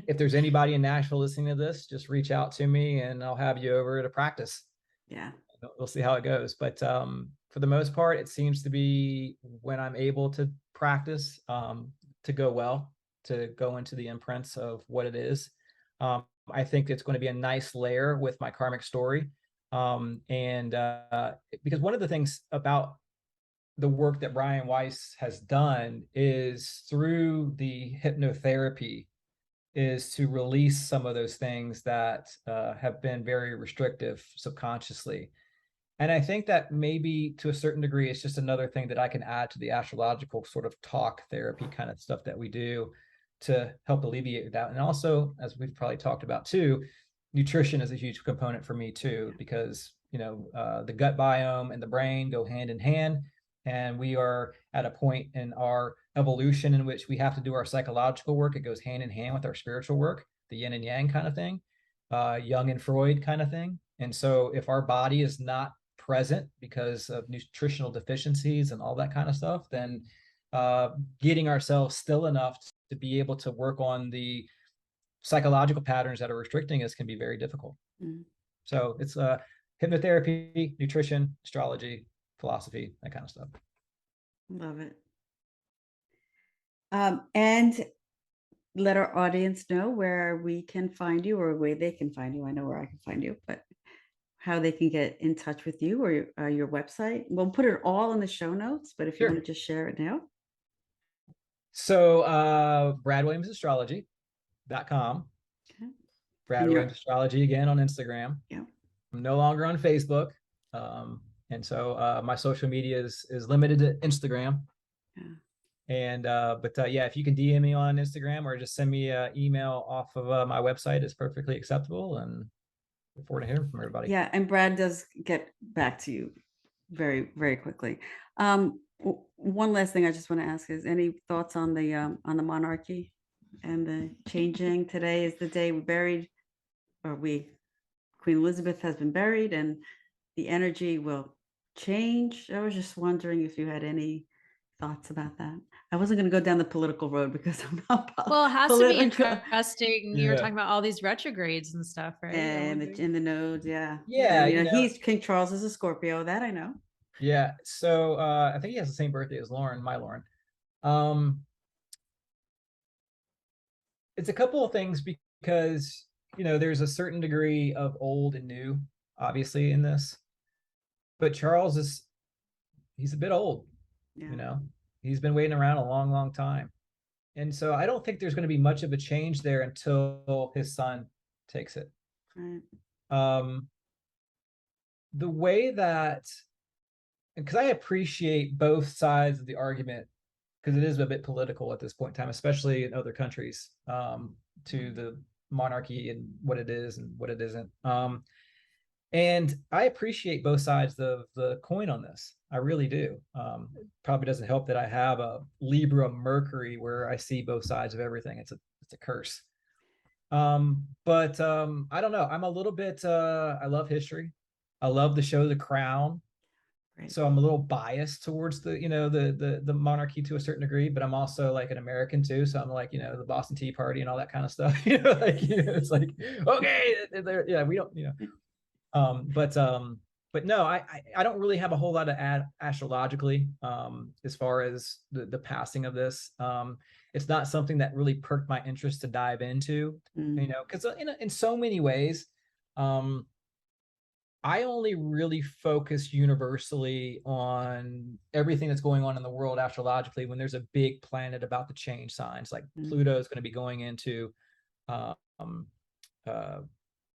if there's anybody in Nashville listening to this, just reach out to me and I'll have you over to practice. Yeah. We'll see how it goes. But for the most part, it seems to be, when I'm able to practice, to go well, to go into the imprints of what it is. I think it's going to be a nice layer with my karmic story. Because one of the things about the work that Brian Weiss has done is, through the hypnotherapy, is to release some of those things that have been very restrictive subconsciously. And I think that maybe to a certain degree, it's just another thing that I can add to the astrological sort of talk therapy kind of stuff that we do to help alleviate that. And also, as we've probably talked about too, nutrition is a huge component for me too, because, the gut biome and the brain go hand in hand. And we are at a point in our evolution in which we have to do our psychological work. It goes hand in hand with our spiritual work, the yin and yang kind of thing, Jung and Freud kind of thing. And so if our body is not present because of nutritional deficiencies and all that kind of stuff, then getting ourselves still enough to be able to work on the psychological patterns that are restricting us can be very difficult. Mm. So it's hypnotherapy, nutrition, astrology, philosophy, that kind of stuff. Love it. And let our audience know where we can find you or where they can find you. I know where I can find you, but how they can get in touch with you or your website. We'll put it all in the show notes, but if you Sure. want to just share it now. So bradwilliamsastrology.com. Okay. Brad Williams Astrology again on Instagram. Yeah. I'm no longer on Facebook. And so my social media is limited to Instagram. Yeah. And but yeah, if you can DM me on Instagram or just send me an email off of my website, is perfectly acceptable. And look forward to hearing from everybody. Yeah, and Brad does get back to you very, very quickly. One last thing I just want to ask is any thoughts on the monarchy and the changing? Today is the day we buried, or Queen Elizabeth has been buried, and the energy will change. I was just wondering if you had any thoughts about that. I wasn't going to go down the political road because I'm not Well, it has to be political. interesting. You were talking about all these retrogrades and stuff, right? And in the nodes, yeah. Yeah, And, he's King Charles is a Scorpio, that I know. Yeah. So I think he has the same birthday as Lauren, my Lauren. It's a couple of things because, there's a certain degree of old and new, obviously, in this. But Charles he's a bit old, Yeah. He's been waiting around a long, long time. And so I don't think there's going to be much of a change there until his son takes it. Right. The way that, because I appreciate both sides of the argument, because it is a bit political at this point in time, especially in other countries, to the monarchy and what it is and what it isn't. And I appreciate both sides of the coin on this. I really do. It probably doesn't help that I have a Libra Mercury where I see both sides of everything. It's a curse. But I don't know. I'm a little bit, I love history. I love the show The Crown. Right. So I'm a little biased towards the monarchy to a certain degree, but I'm also like an American too. So I'm like, the Boston Tea Party and all that kind of stuff. It's like, okay, yeah, we don't, but no, I don't really have a whole lot to add astrologically as far as the passing of this. It's not something that really perked my interest to dive into, because in so many ways, I only really focus universally on everything that's going on in the world astrologically when there's a big planet about to change signs, like Pluto is going to be going into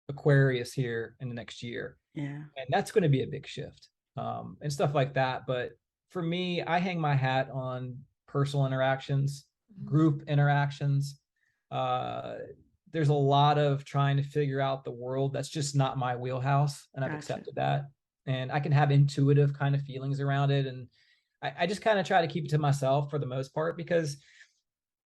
Aquarius here in the next year. Yeah. And that's going to be a big shift and stuff like that. But for me, I hang my hat on personal interactions, group interactions. There's a lot of trying to figure out the world. That's just not my wheelhouse. And I've accepted that. And I can have intuitive kind of feelings around it. And I just kind of try to keep it to myself for the most part, because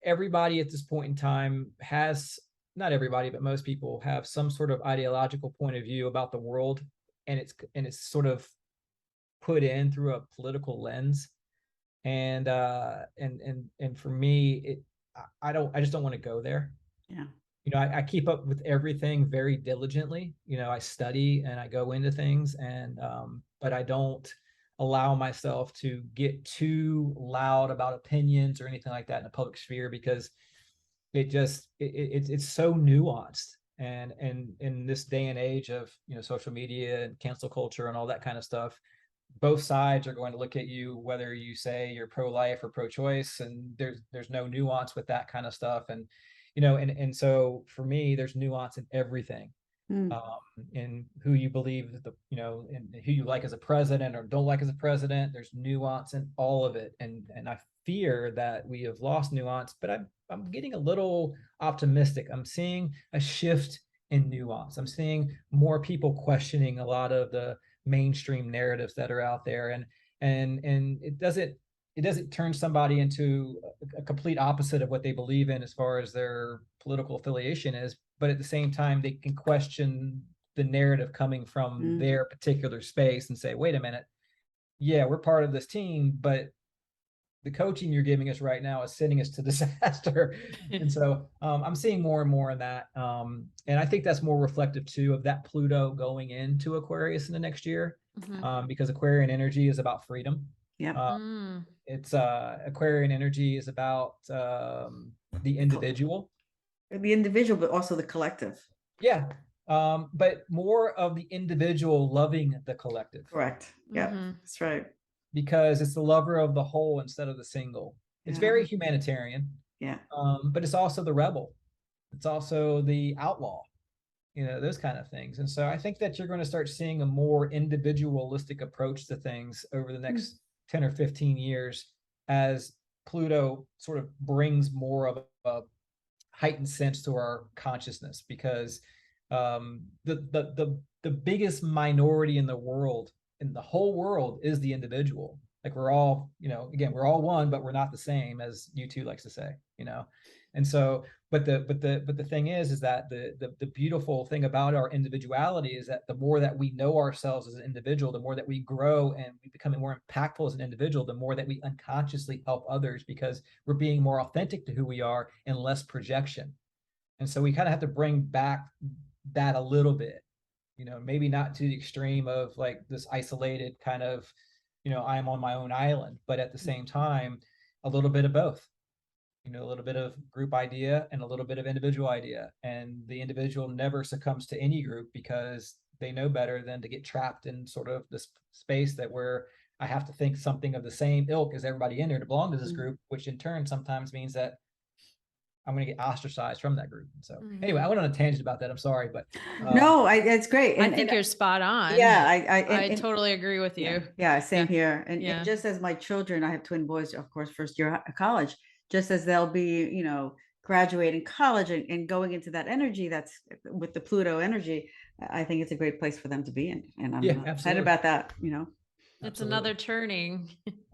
everybody at this point in time has, not everybody, but most people have some sort of ideological point of view about the world. And it's sort of put in through a political lens. And for me, I just don't want to go there. Yeah. I keep up with everything very diligently. I study and I go into things, and but I don't allow myself to get too loud about opinions or anything like that in the public sphere, because it's so nuanced. And in this day and age of social media and cancel culture and all that kind of stuff, both sides are going to look at you, whether you say you're pro-life or pro-choice, and there's no nuance with that kind of stuff. And and so for me, there's nuance in everything, in who you believe and who you like as a president or don't like as a president. There's nuance in all of it, and I fear that we have lost nuance. But I'm getting a little optimistic. I'm seeing a shift in nuance. I'm seeing more people questioning a lot of the mainstream narratives that are out there, and it doesn't turn somebody into a complete opposite of what they believe in as far as their political affiliation is, but at the same time they can question the narrative coming from their particular space and say, wait a minute, yeah, we're part of this team, but the coaching you're giving us right now is sending us to disaster. And so I'm seeing more and more of that. And I think that's more reflective too of that Pluto going into Aquarius in the next year, because Aquarian energy is about freedom. Yep. It's Aquarian energy is about the individual. The individual, but also the collective. Yeah. But more of the individual loving the collective. Correct. Yeah, that's right. Because it's the lover of the whole instead of the single. It's very humanitarian. Yeah. But it's also the rebel. It's also the outlaw, those kind of things. And so I think that you're going to start seeing a more individualistic approach to things over the next 10 or 15 years as Pluto sort of brings more of a heightened sense to our consciousness, because the biggest minority in the world, in the whole world, is the individual. Like we're all, again, we're all one, but we're not the same, as U2 likes to say, And so, but the thing is that the beautiful thing about our individuality is that the more that we know ourselves as an individual, the more that we grow and we become more impactful as an individual, the more that we unconsciously help others, because we're being more authentic to who we are and less projection. And so we kind of have to bring back that a little bit, maybe not to the extreme of like this isolated kind of, I am on my own island, but at the same time, a little bit of both. A little bit of group idea and a little bit of individual idea. And the individual never succumbs to any group because they know better than to get trapped in sort of this space that where I have to think something of the same ilk as everybody in there to belong to this group, which in turn sometimes means that I'm going to get ostracized from that group. And so anyway, I went on a tangent about that. I'm sorry, but no, it's great. I think you're spot on. Yeah, I totally agree with you. Yeah, same here. And just as my children, I have twin boys, of course, first year of college, just as they'll be, graduating college and going into that energy that's with the Pluto energy, I think it's a great place for them to be in. And I'm excited about that, It's another turning.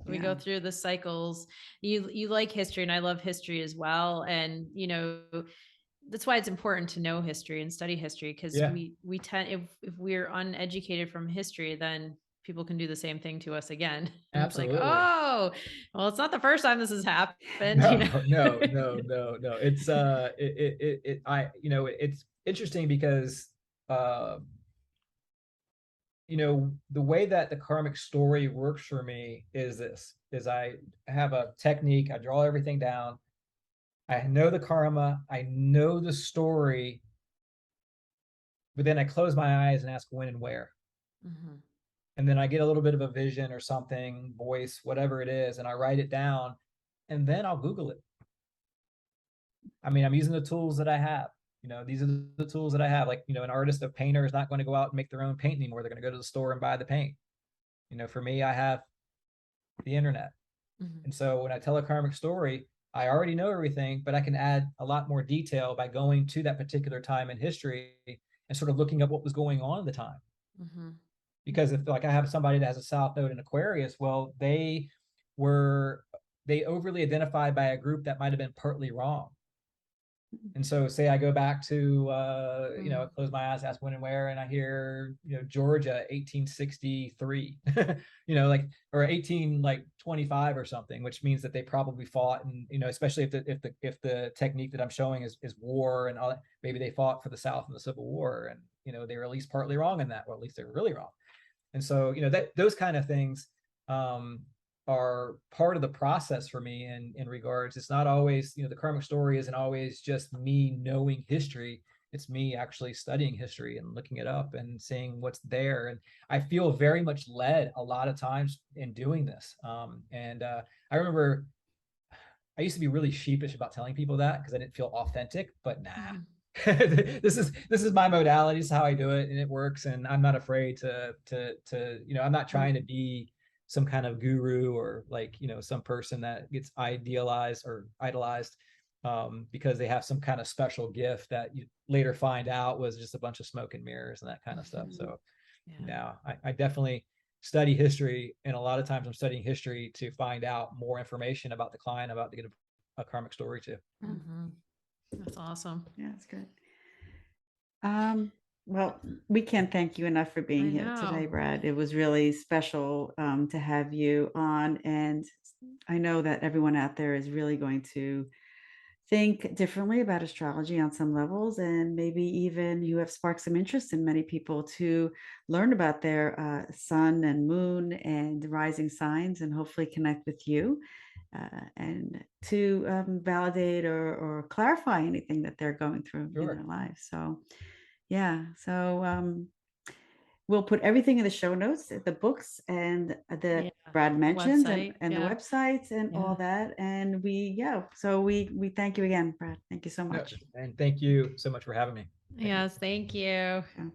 We go through the cycles. You like history, and I love history as well. And that's why it's important to know history and study history, because we tend, if we're uneducated from history, then people can do the same thing to us again. And absolutely. It's like, oh, well, it's not the first time this has happened. No. It's it's interesting because the way that the karmic story works for me is I have a technique. I draw everything down. I know the karma, I know the story, but then I close my eyes and ask when and where. And then I get a little bit of a vision or something, voice, whatever it is, and I write it down, and then I'll Google it. I mean, I'm using the tools that I have. These are the tools that I have. Like, an artist, a painter is not going to go out and make their own paint anymore. They're going to go to the store and buy the paint. For me, I have the internet. And so when I tell a karmic story, I already know everything, but I can add a lot more detail by going to that particular time in history and sort of looking up what was going on at the time. Because if like I have somebody that has a South Node in Aquarius, well, they overly identified by a group that might have been partly wrong. And so say I go back to, I close my eyes, ask when and where, and I hear, Georgia, 1863, or 1825 or something, which means that they probably fought. And, especially if the technique that I'm showing is war and all that, maybe they fought for the South in the Civil War, and they were at least partly wrong in that, or at least they were really wrong. And so, those kind of things, are part of the process for me in regards. It's not always, the karmic story isn't always just me knowing history. It's me actually studying history and looking it up and seeing what's there. And I feel very much led a lot of times in doing this. I remember I used to be really sheepish about telling people that because I didn't feel authentic, but nah. This is my modality. This is how I do it, and it works. And I'm not afraid to I'm not trying to be some kind of guru or some person that gets idealized or idolized because they have some kind of special gift that you later find out was just a bunch of smoke and mirrors and that kind of stuff. So I definitely study history, and a lot of times I'm studying history to find out more information about the client about to get a karmic story too. That's awesome. Yeah, that's good. Well, we can't thank you enough for being I here today, know. Brad. It was really special to have you on. And I know that everyone out there is really going to think differently about astrology on some levels. And maybe even you have sparked some interest in many people to learn about their sun and moon and rising signs and hopefully connect with you and to validate or clarify anything that they're going through in Sure. their lives. So, yeah. So, we'll put everything in the show notes, the books and Yeah. that Brad mentioned Website. and the Yeah. websites and all Yeah. that. And yeah, so we thank you again, Brad. Thank you so No, much. and thank you so much for having me. Thank you. Yes. Thank you. Yeah.